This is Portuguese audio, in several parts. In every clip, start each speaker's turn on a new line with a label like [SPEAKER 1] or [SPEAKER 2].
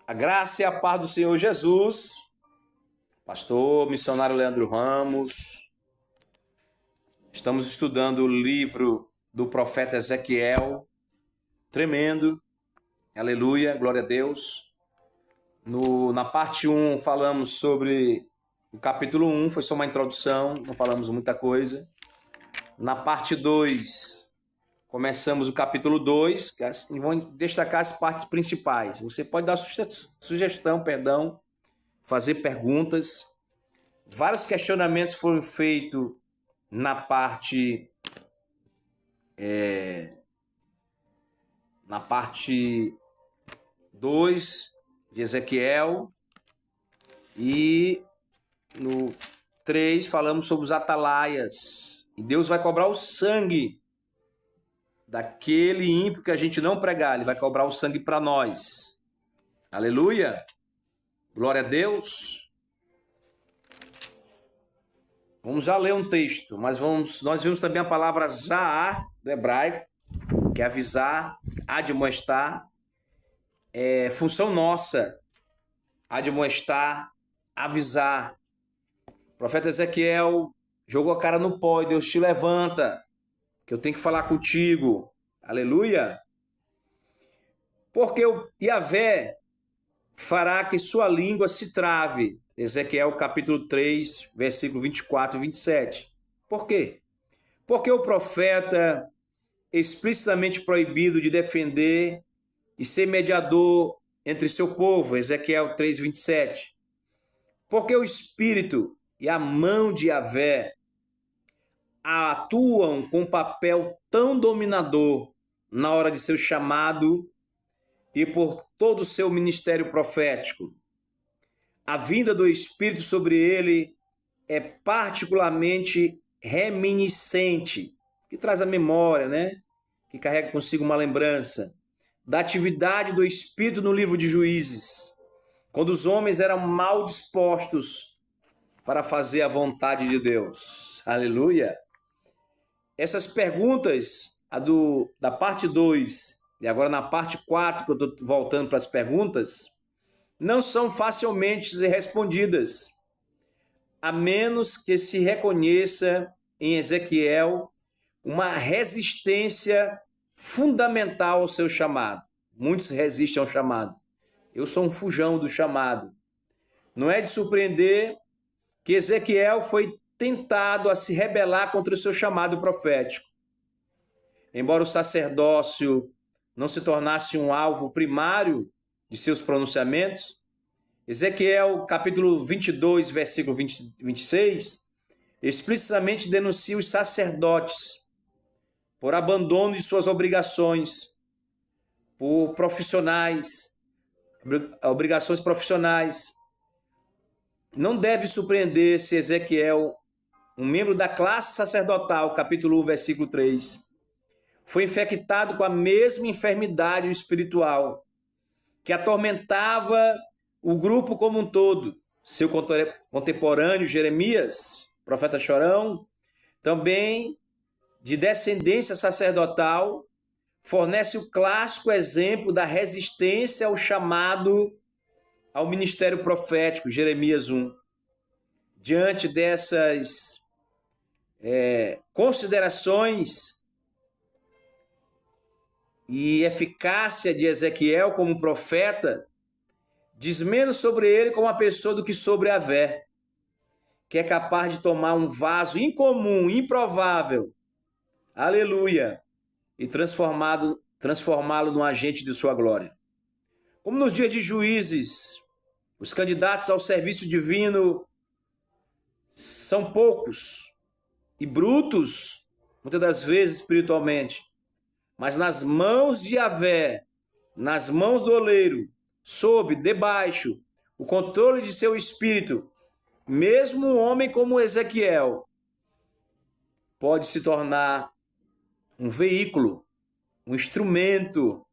[SPEAKER 1] A graça e a paz do Senhor Jesus, pastor missionário Leandro Ramos. Estamos estudando o livro do profeta Ezequiel, tremendo, aleluia, glória a Deus. Na parte 1 falamos sobre o capítulo 1, foi só uma introdução, não falamos muita coisa. Na parte 2, começamos o capítulo 2, e vou destacar as partes principais. Você pode dar sugestão, fazer perguntas. Vários questionamentos foram feitos na parte 2 de Ezequiel, e no 3 falamos sobre os atalaias. E Deus vai cobrar o sangue daquele ímpio que a gente não pregar, ele vai cobrar o sangue para nós. Aleluia! Glória a Deus! Vamos já ler um texto, mas nós vimos também a palavra zaar, do hebraico, que é avisar, admoestar, é função nossa, admoestar, avisar. O profeta Ezequiel jogou a cara no pó e Deus te levanta, que eu tenho que falar contigo. Aleluia! Porque o Yahvé fará que sua língua se trave. Ezequiel capítulo 3, versículo 24 e 27. Por quê? Porque o profeta explicitamente proibido de defender e ser mediador entre seu povo. Ezequiel 3, 27. Porque o Espírito e a mão de Yahvé atuam com um papel tão dominador na hora de seu chamado e por todo o seu ministério profético. A vinda do Espírito sobre ele é particularmente reminiscente, que traz a memória, né? Que carrega consigo uma lembrança da atividade do Espírito no livro de Juízes, quando os homens eram mal dispostos para fazer a vontade de Deus. Aleluia! Essas perguntas, da parte 2 e agora na parte 4, que eu estou voltando para as perguntas, não são facilmente respondidas, a menos que se reconheça em Ezequiel uma resistência fundamental ao seu chamado. Muitos resistem ao chamado. Eu sou um fujão do chamado. Não é de surpreender que Ezequiel foi tentado a se rebelar contra o seu chamado profético. Embora o sacerdócio não se tornasse um alvo primário de seus pronunciamentos, Ezequiel capítulo 22, versículo 26, explicitamente denuncia os sacerdotes por abandono de suas obrigações, por obrigações profissionais. Não deve surpreender se Ezequiel, um membro da classe sacerdotal, capítulo 1, versículo 3, foi infectado com a mesma enfermidade espiritual que atormentava o grupo como um todo. Seu contemporâneo Jeremias, profeta chorão, também de descendência sacerdotal, fornece o clássico exemplo da resistência ao chamado ao ministério profético, Jeremias 1. Diante dessas considerações e eficácia de Ezequiel como profeta, diz menos sobre ele como uma pessoa do que sobre Yahvé, que é capaz de tomar um vaso incomum, improvável, aleluia, e transformá-lo num agente de sua glória. Como nos dias de Juízes, os candidatos ao serviço divino são poucos e brutos, muitas das vezes espiritualmente, mas nas mãos de Yahvé, nas mãos do oleiro, sob, debaixo, o controle de seu espírito, mesmo um homem como Ezequiel pode se tornar um veículo, um instrumento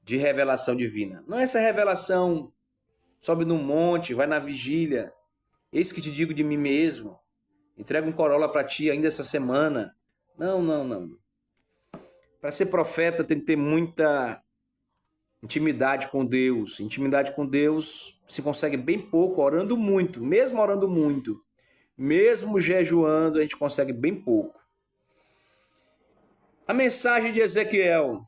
[SPEAKER 1] de revelação divina. Não é essa revelação, sobe num monte, vai na vigília, eis que te digo de mim mesmo, entrega um Corolla para ti ainda essa semana. Não. Para ser profeta tem que ter muita Intimidade com Deus. Intimidade com Deus se consegue bem pouco, orando muito. Mesmo jejuando, a gente consegue bem pouco. A mensagem de Ezequiel.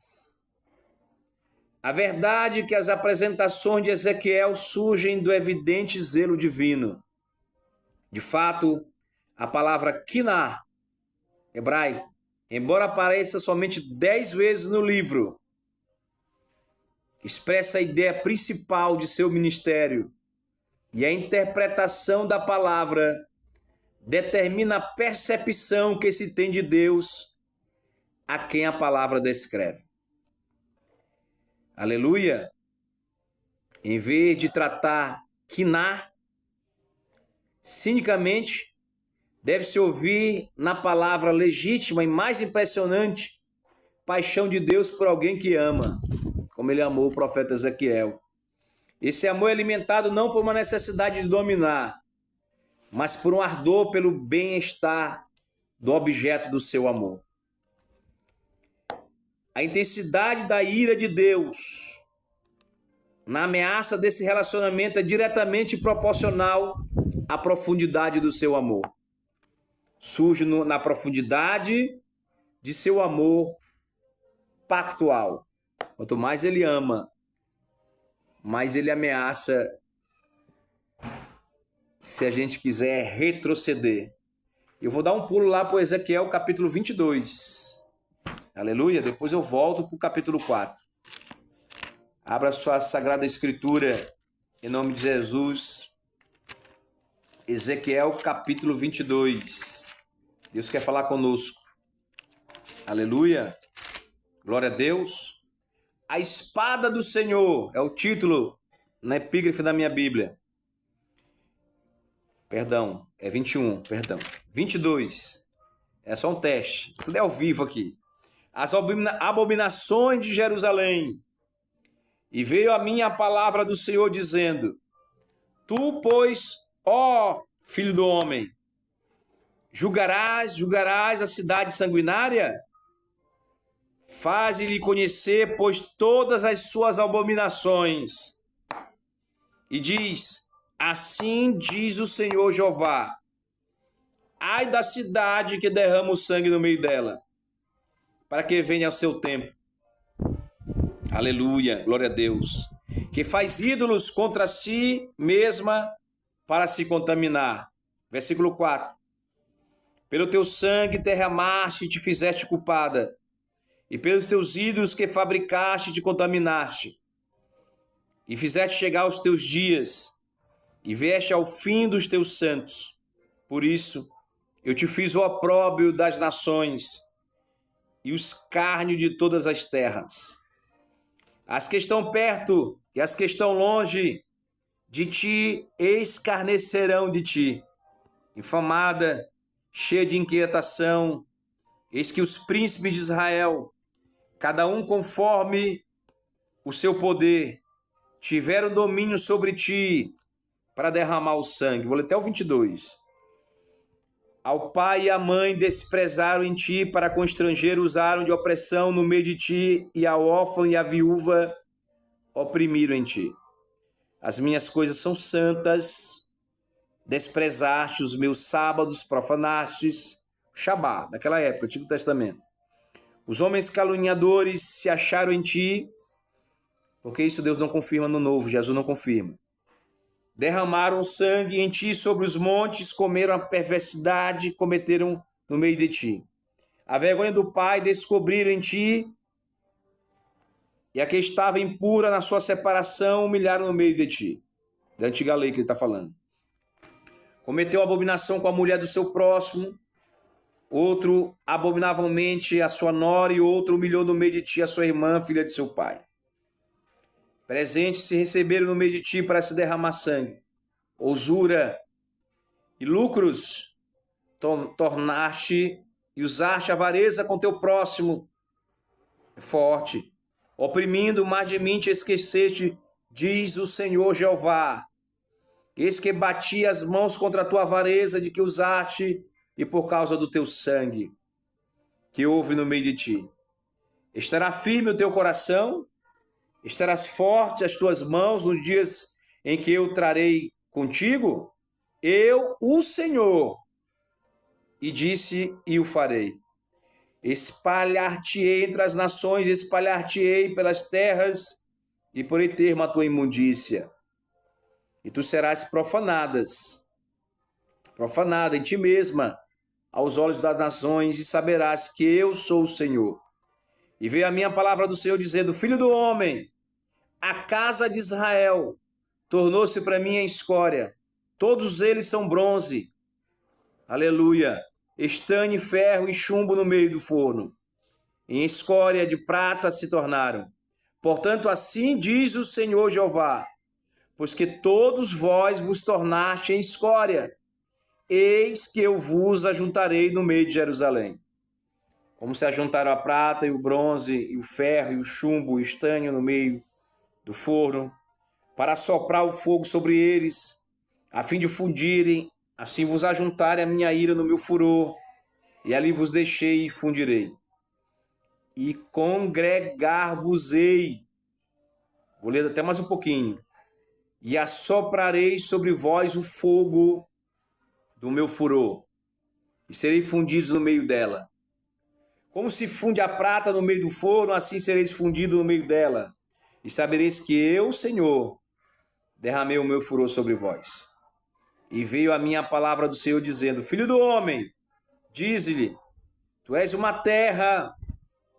[SPEAKER 1] A verdade é que as apresentações de Ezequiel surgem do evidente zelo divino. De fato, a palavra quiná, hebraico, embora apareça somente 10 vezes no livro, expressa a ideia principal de seu ministério, e a interpretação da palavra determina a percepção que se tem de Deus a quem a palavra descreve. Aleluia! Em vez de tratar quiná cinicamente, deve-se ouvir na palavra legítima e mais impressionante paixão de Deus por alguém que ama, como ele amou o profeta Ezequiel. Esse amor é alimentado não por uma necessidade de dominar, mas por um ardor pelo bem-estar do objeto do seu amor. A intensidade da ira de Deus na ameaça desse relacionamento é diretamente proporcional à profundidade do seu amor. Surge na profundidade de seu amor pactual. Quanto mais ele ama, mais ele ameaça se a gente quiser retroceder. Eu vou dar um pulo lá para o Ezequiel capítulo 22. Aleluia. Depois eu volto para o capítulo 4. Abra sua Sagrada Escritura em nome de Jesus. Ezequiel capítulo 22. Deus quer falar conosco. Aleluia. Glória a Deus. A espada do Senhor é o título na epígrafe da minha Bíblia. Perdão, é 21, perdão. 22. É só um teste. Tudo é ao vivo aqui. As abominações de Jerusalém. E veio a mim a palavra do Senhor dizendo: Tu, pois, ó filho do homem, julgarás a cidade sanguinária? Faze-lhe conhecer, pois, todas as suas abominações. E diz: Assim diz o Senhor Jeová: Ai da cidade que derrama o sangue no meio dela, para que venha ao seu tempo. Aleluia, glória a Deus. Que faz ídolos contra si mesma para se contaminar. Versículo 4. Pelo teu sangue derramaste e te fizeste culpada, e pelos teus ídolos que fabricaste te contaminaste, e fizeste chegar os teus dias, e vieste ao fim dos teus santos. Por isso, eu te fiz o opróbrio das nações, e o escárnio de todas as terras. As que estão perto e as que estão longe de ti escarnecerão de ti. Infamada, cheia de inquietação, eis que os príncipes de Israel, cada um conforme o seu poder, tiveram domínio sobre ti para derramar o sangue. Vou ler até o 22. Ao pai e à mãe desprezaram em ti, para com o estrangeiro usaram de opressão no meio de ti, e a órfã e a viúva oprimiram em ti. As minhas coisas são santas, desprezaste os meus sábados, profanastes. Shabá, daquela época, Antigo Testamento. Os homens caluniadores se acharam em ti, porque isso Deus não confirma no Novo, Jesus não confirma. Derramaram sangue em ti sobre os montes, comeram a perversidade, cometeram no meio de ti. A vergonha do pai descobriram em ti, e a que estava impura na sua separação humilharam no meio de ti. Da antiga lei que ele está falando. Cometeu abominação com a mulher do seu próximo, outro abominavelmente a sua nora, e outro humilhou no meio de ti a sua irmã, filha de seu pai. Presentes se receberam no meio de ti para se derramar sangue. Usura e lucros tornaste e usaste avareza com teu próximo. Forte. Oprimindo, mais de mim te esqueceste, diz o Senhor Jeová. Eis que bati as mãos contra a tua avareza de que usaste, e por causa do teu sangue que houve no meio de ti. Estará firme o teu coração, Estarás forte as tuas mãos nos dias em que eu trarei contigo? Eu, o Senhor, e disse e o farei. Espalhar-te-ei entre as nações, espalhar-te-ei pelas terras, e porei termo à tua imundícia. E tu serás profanada em ti mesma, aos olhos das nações, e saberás que eu sou o Senhor. E veio a minha palavra do Senhor dizendo: Filho do homem, a casa de Israel tornou-se para mim em escória. Todos eles são bronze. Aleluia. Estanho, ferro e chumbo no meio do forno. Em escória de prata se tornaram. Portanto, assim diz o Senhor Jeová: pois que todos vós vos tornaste em escória, eis que eu vos ajuntarei no meio de Jerusalém. Como se ajuntaram a prata e o bronze, e o ferro e o chumbo, o estanho no meio do forno, para soprar o fogo sobre eles, a fim de fundirem, assim vos ajuntarem a minha ira no meu furor, e ali vos deixei e fundirei. E congregar-vos-ei, vou ler até mais um pouquinho, e assoprarei sobre vós o fogo do meu furor, e serei fundidos no meio dela. Como se funde a prata no meio do forno, assim sereis fundidos no meio dela, e sabereis que eu, Senhor, derramei o meu furor sobre vós. E veio a minha palavra do Senhor dizendo: Filho do homem, dize-lhe, tu és uma terra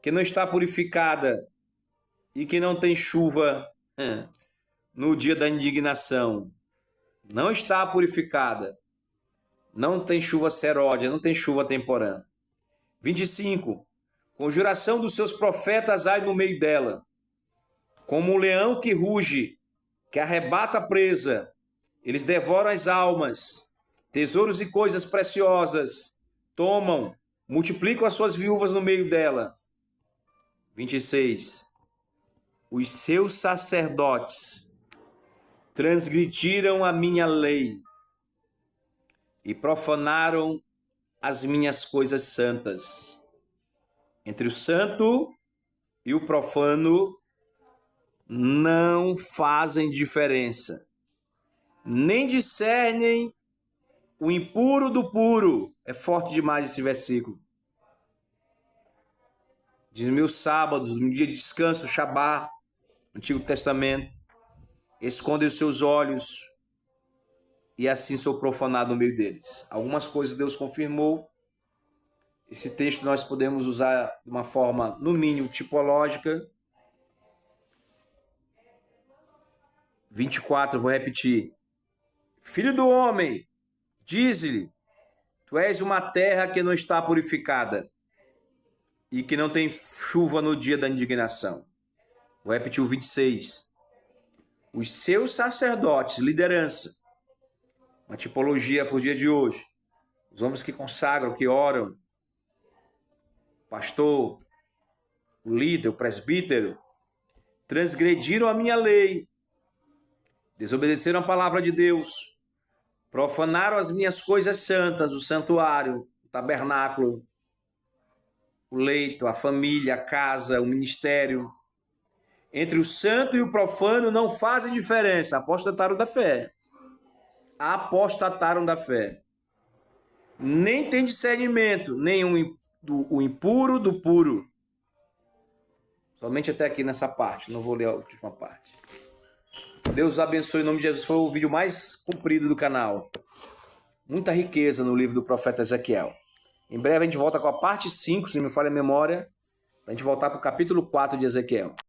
[SPEAKER 1] que não está purificada e que não tem chuva no dia da indignação. Não está purificada. Não tem chuva seródia, não tem chuva temporã. 25. Conjuração dos seus profetas há no meio dela. Como um leão que ruge, que arrebata a presa, eles devoram as almas, tesouros e coisas preciosas, tomam, multiplicam as suas viúvas no meio dela. 26. Os seus sacerdotes transgrediram a minha lei e profanaram as minhas coisas santas. Entre o santo e o profano não fazem diferença, nem discernem o impuro do puro. É forte demais esse versículo. Diz: meus sábados, no dia de descanso, Shabá, Antigo Testamento, escondem os seus olhos, e assim sou profanado no meio deles. Algumas coisas Deus confirmou. Esse texto nós podemos usar de uma forma, no mínimo, tipológica. 24, vou repetir. Filho do homem, diz-lhe, tu és uma terra que não está purificada e que não tem chuva no dia da indignação. Vou repetir o 26. Os seus sacerdotes, liderança, uma tipologia para o dia de hoje. Os homens que consagram, que oram, o pastor, o líder, o presbítero, transgrediram a minha lei, desobedeceram a palavra de Deus, profanaram as minhas coisas santas, o santuário, o tabernáculo, o leito, a família, a casa, o ministério. Entre o santo e o profano não fazem diferença. Apostataram da fé. Apostataram da fé. Nem tem discernimento, nem o impuro do puro. Somente até aqui nessa parte. Não vou ler a última parte. Deus abençoe em nome de Jesus. Foi o vídeo mais comprido do canal. Muita riqueza no livro do profeta Ezequiel. Em breve a gente volta com a parte 5, se me falha a memória, para a gente voltar para o capítulo 4 de Ezequiel.